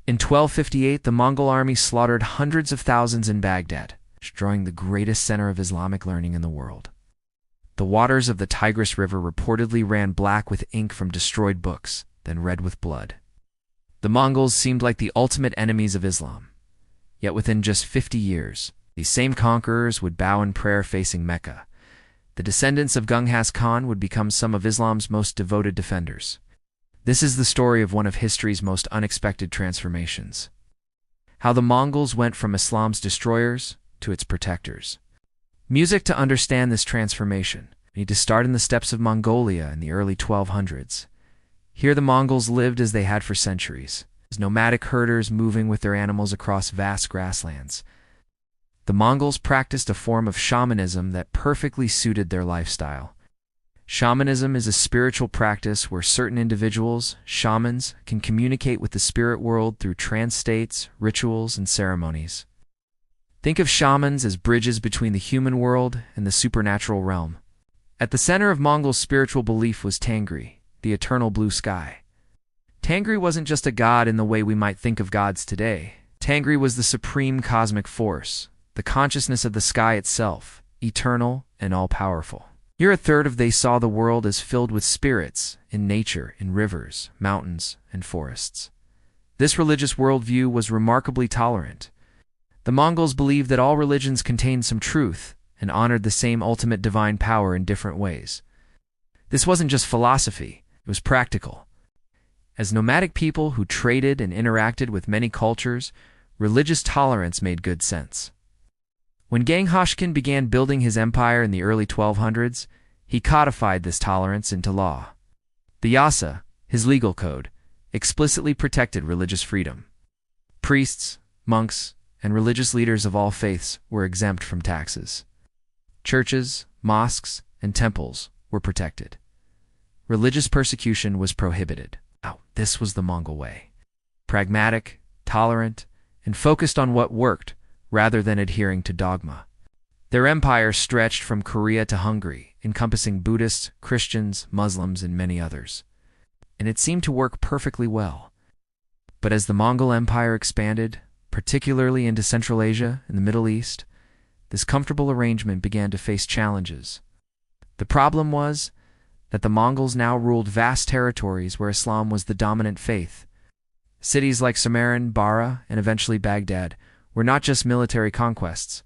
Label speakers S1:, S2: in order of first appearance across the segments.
S1: In 1258, the Mongol army slaughtered hundreds of thousands in Baghdad, destroying the greatest center of Islamic learning in the world. The waters of the Tigris River reportedly ran black with ink from destroyed books, then red with blood. The Mongols seemed like the ultimate enemies of Islam. Yet within just 50 years, these same conquerors would bow in prayer facing Mecca. The descendants of Genghis Khan would become some of Islam's most devoted defenders. This is the story of one of history's most unexpected transformations. How the Mongols went from Islam's destroyers to its protectors. Music to understand this transformation. We need to start in the steppes of Mongolia in the early 1200s. Here the Mongols lived as they had for centuries, as nomadic herders moving with their animals across vast grasslands. The Mongols practiced a form of shamanism that perfectly suited their lifestyle. Shamanism is a spiritual practice where certain individuals, shamans, can communicate with the spirit world through trance states, rituals, and ceremonies. Think of shamans as bridges between the human world and the supernatural realm. At the center of Mongol spiritual belief was Tangri, the eternal blue sky. Tangri wasn't just a god in the way we might think of gods today. Tangri was the supreme cosmic force, the consciousness of the sky itself, eternal and all-powerful. Here a third of they saw the world as filled with spirits, in nature, in rivers, mountains, and forests. This religious worldview was remarkably tolerant. The Mongols believed that all religions contained some truth and honored the same ultimate divine power in different ways. This wasn't just philosophy, it was practical. As nomadic people who traded and interacted with many cultures, religious tolerance made good sense. When Genghis Khan began building his empire in the early 1200s, he codified this tolerance into law. The Yasa, his legal code, explicitly protected religious freedom. Priests, monks, and religious leaders of all faiths were exempt from taxes. Churches, mosques, and temples were protected. Religious persecution was prohibited. Now, this was the Mongol way. Pragmatic, tolerant, and focused on what worked rather than adhering to dogma. Their empire stretched from Korea to Hungary, encompassing Buddhists, Christians, Muslims, and many others. And it seemed to work perfectly well. But as the Mongol Empire expanded, particularly into Central Asia and the Middle East, this comfortable arrangement began to face challenges. The problem was that the Mongols now ruled vast territories where Islam was the dominant faith. Cities like Samarkand, Bara, and eventually Baghdad were not just military conquests.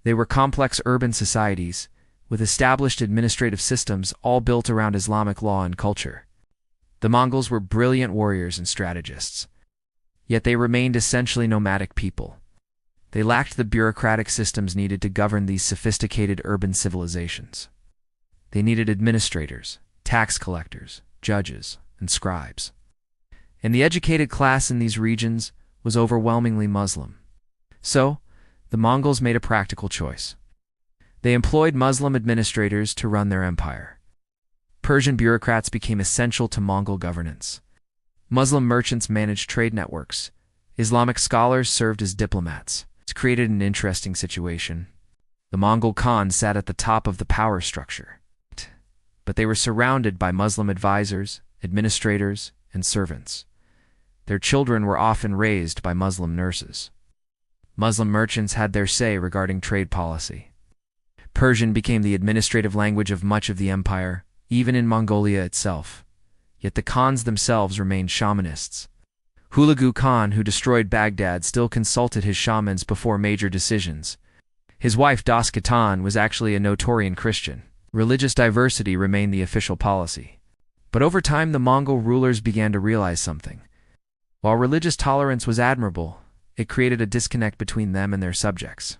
S1: They were complex urban societies, with established administrative systems all built around Islamic law and culture. The Mongols were brilliant warriors and strategists. Yet they remained essentially nomadic people. They lacked the bureaucratic systems needed to govern these sophisticated urban civilizations. They needed administrators, tax collectors, judges, and scribes. And the educated class in these regions was overwhelmingly Muslim. So, the Mongols made a practical choice. They employed Muslim administrators to run their empire. Persian bureaucrats became essential to Mongol governance. Muslim merchants managed trade networks. Islamic scholars served as diplomats. It's created an interesting situation. The Mongol Khans sat at the top of the power structure, but they were surrounded by Muslim advisors, administrators, and servants. Their children were often raised by Muslim nurses. Muslim merchants had their say regarding trade policy. Persian became the administrative language of much of the empire, even in Mongolia itself. Yet the Khans themselves remained shamanists. Hulagu Khan, who destroyed Baghdad, still consulted his shamans before major decisions. His wife Das Khatan was actually a Notorian Christian. Religious diversity remained the official policy. But over time the Mongol rulers began to realize something. While religious tolerance was admirable, it created a disconnect between them and their subjects.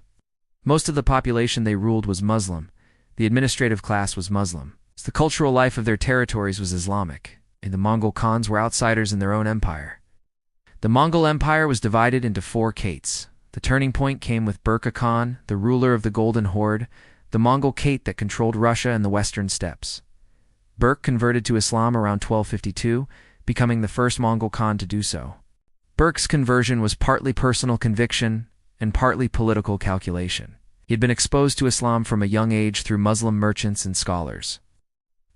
S1: Most of the population they ruled was Muslim. The administrative class was Muslim. The cultural life of their territories was Islamic, and the Mongol Khans were outsiders in their own empire. The Mongol Empire was divided into 4 Kates. The turning point came with Berke Khan, the ruler of the Golden Horde, the Mongol Kate that controlled Russia and the western steppes. Berke converted to Islam around 1252, becoming the first Mongol Khan to do so. Berke's conversion was partly personal conviction and partly political calculation. He had been exposed to Islam from a young age through Muslim merchants and scholars.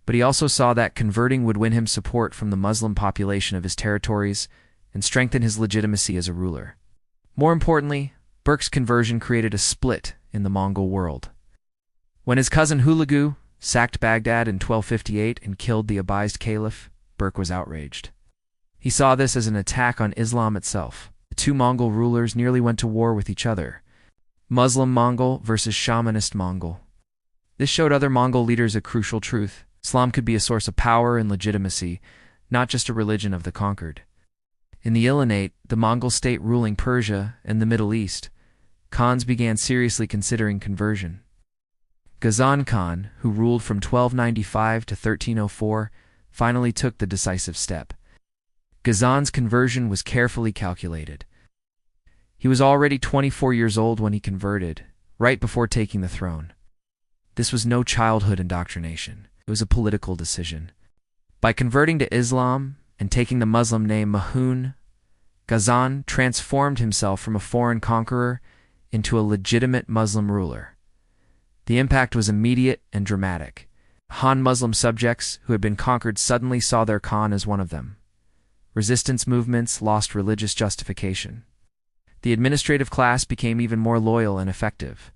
S1: But he also saw that converting would win him support from the Muslim population of his territories, and strengthen his legitimacy as a ruler. More importantly, Berke's conversion created a split in the Mongol world. When his cousin Hulagu sacked Baghdad in 1258 and killed the Abbasid caliph, Berke was outraged. He saw this as an attack on Islam itself. The two Mongol rulers nearly went to war with each other. Muslim Mongol versus shamanist Mongol. This showed other Mongol leaders a crucial truth. Islam could be a source of power and legitimacy, not just a religion of the conquered. In the ilkhanate, the Mongol state ruling Persia and the Middle East, Khans began seriously considering conversion. Ghazan Khan, who ruled from 1295 to 1304, finally took the decisive step. Ghazan's conversion was carefully calculated. He was already 24 years old when he converted, right before taking the throne. This was no childhood indoctrination. It was a political decision. By converting to Islam and taking the Muslim name Mahun, Ghazan transformed himself from a foreign conqueror into a legitimate Muslim ruler. The impact was immediate and dramatic. Han Muslim subjects who had been conquered suddenly saw their Khan as one of them. Resistance movements lost religious justification. The administrative class became even more loyal and effective.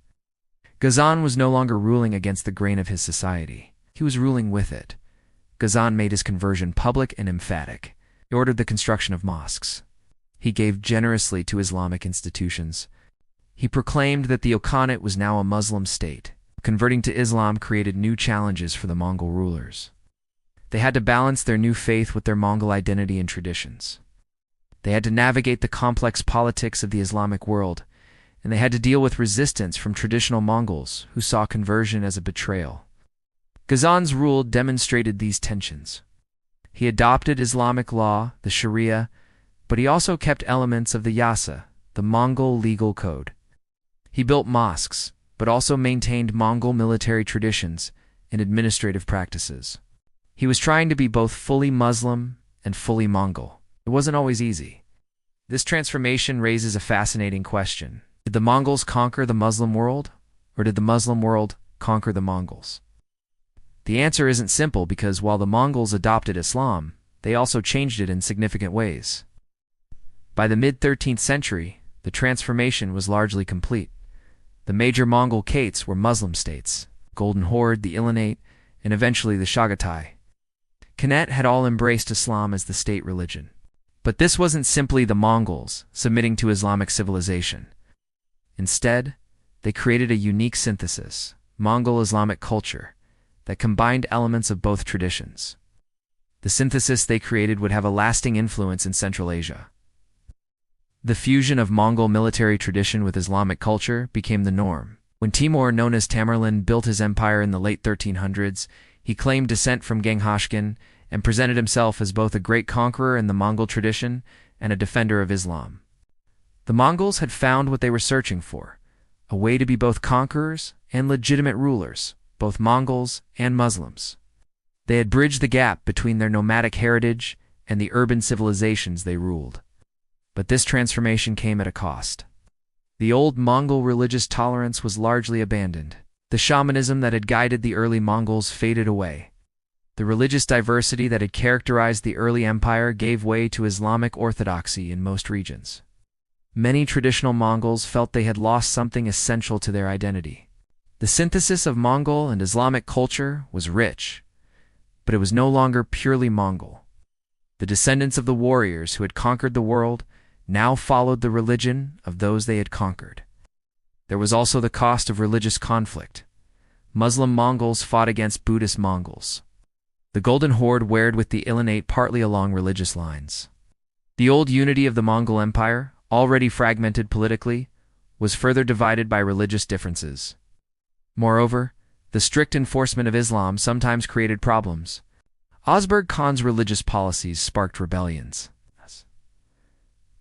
S1: Ghazan was no longer ruling against the grain of his society. He was ruling with it. Ghazan made his conversion public and emphatic. He ordered the construction of mosques. He gave generously to Islamic institutions. He proclaimed that the ilkhanate was now a Muslim state. Converting to Islam created new challenges for the Mongol rulers. They had to balance their new faith with their Mongol identity and traditions. They had to navigate the complex politics of the Islamic world, and they had to deal with resistance from traditional Mongols who saw conversion as a betrayal. Ghazan's rule demonstrated these tensions. He adopted Islamic law, the Sharia, but he also kept elements of the Yasa, the Mongol legal code. He built mosques, but also maintained Mongol military traditions and administrative practices. He was trying to be both fully Muslim and fully Mongol. It wasn't always easy. This transformation raises a fascinating question. Did the Mongols conquer the Muslim world, or did the Muslim world conquer the Mongols? The answer isn't simple because while the Mongols adopted Islam, they also changed it in significant ways. By the mid-13th century, the transformation was largely complete. The major Mongol Kates were Muslim states, Golden Horde, the Ilkhanate, and eventually the Chagatai. Khanate had all embraced Islam as the state religion. But this wasn't simply the Mongols submitting to Islamic civilization. Instead, they created a unique synthesis, Mongol Islamic culture, that combined elements of both traditions. The synthesis they created would have a lasting influence in Central Asia. The fusion of Mongol military tradition with Islamic culture became the norm. When Timur, known as Tamurlane, built his empire in the late 1300s, he claimed descent from Genghis Khan and presented himself as both a great conqueror in the Mongol tradition and a defender of Islam. The Mongols had found what they were searching for, a way to be both conquerors and legitimate rulers, both Mongols and Muslims. They had bridged the gap between their nomadic heritage and the urban civilizations they ruled. But this transformation came at a cost. The old Mongol religious tolerance was largely abandoned. The shamanism that had guided the early Mongols faded away. The religious diversity that had characterized the early empire gave way to Islamic orthodoxy in most regions. Many traditional Mongols felt they had lost something essential to their identity. The synthesis of Mongol and Islamic culture was rich, but it was no longer purely Mongol. The descendants of the warriors who had conquered the world now followed the religion of those they had conquered. There was also the cost of religious conflict. Muslim Mongols fought against Buddhist Mongols. The Golden Horde warred with the ilkhanate partly along religious lines. The old unity of the Mongol Empire, already fragmented politically, was further divided by religious differences. Moreover, the strict enforcement of Islam sometimes created problems. Berke Khan's religious policies sparked rebellions.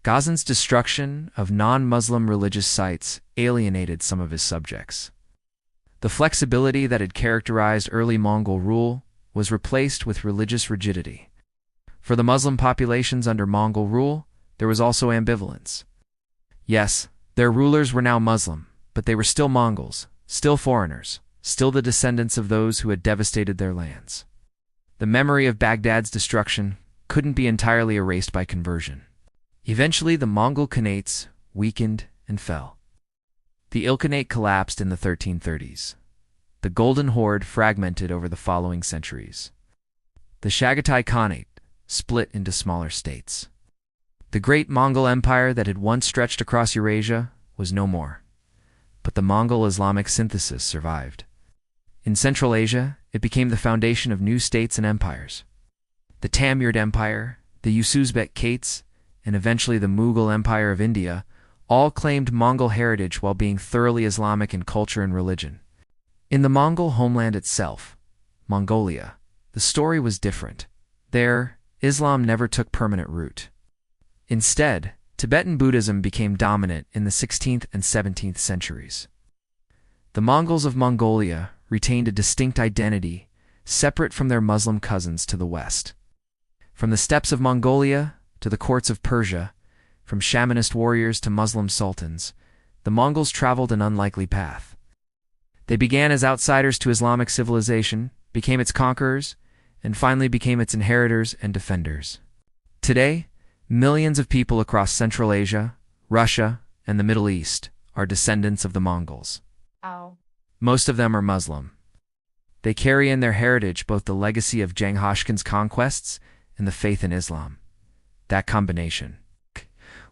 S1: Ghazan's destruction of non-Muslim religious sites alienated some of his subjects. The flexibility that had characterized early Mongol rule was replaced with religious rigidity. For the Muslim populations under Mongol rule, there was also ambivalence. Yes, their rulers were now Muslim, but they were still Mongols, still foreigners, still the descendants of those who had devastated their lands. The memory of Baghdad's destruction couldn't be entirely erased by conversion. Eventually, the Mongol Khanates weakened and fell. The Ilkhanate collapsed in the 1330s. The Golden Horde fragmented over the following centuries. The Chagatai Khanate split into smaller states. The great Mongol Empire that had once stretched across Eurasia was no more, but the Mongol Islamic synthesis survived. In Central Asia, it became the foundation of new states and empires. The Tamur Empire, the Yusuzbek Kates, and eventually the Mughal Empire of India all claimed Mongol heritage while being thoroughly Islamic in culture and religion. In the Mongol homeland itself, Mongolia, the story was different. There, Islam never took permanent root. Instead, Tibetan Buddhism became dominant in the 16th and 17th centuries. The Mongols of Mongolia retained a distinct identity, separate from their Muslim cousins to the west. From the steppes of Mongolia to the courts of Persia, from shamanist warriors to Muslim sultans, the Mongols traveled an unlikely path. They began as outsiders to Islamic civilization, became its conquerors, and finally became its inheritors and defenders. Today, millions of people across Central Asia, Russia, and the Middle East are descendants of the Mongols. Most of them are Muslim. They carry in their heritage both the legacy of Genghis Khan's conquests and the faith in Islam. That combination,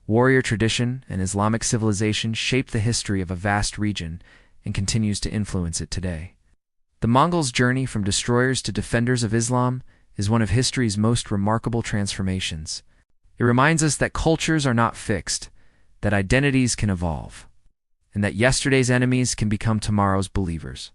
S1: warrior tradition and Islamic civilization, shaped the history of a vast region and continues to influence it today. The Mongols' journey from destroyers to defenders of Islam is one of history's most remarkable transformations. It reminds us that cultures are not fixed, that identities can evolve, and that yesterday's enemies can become tomorrow's believers.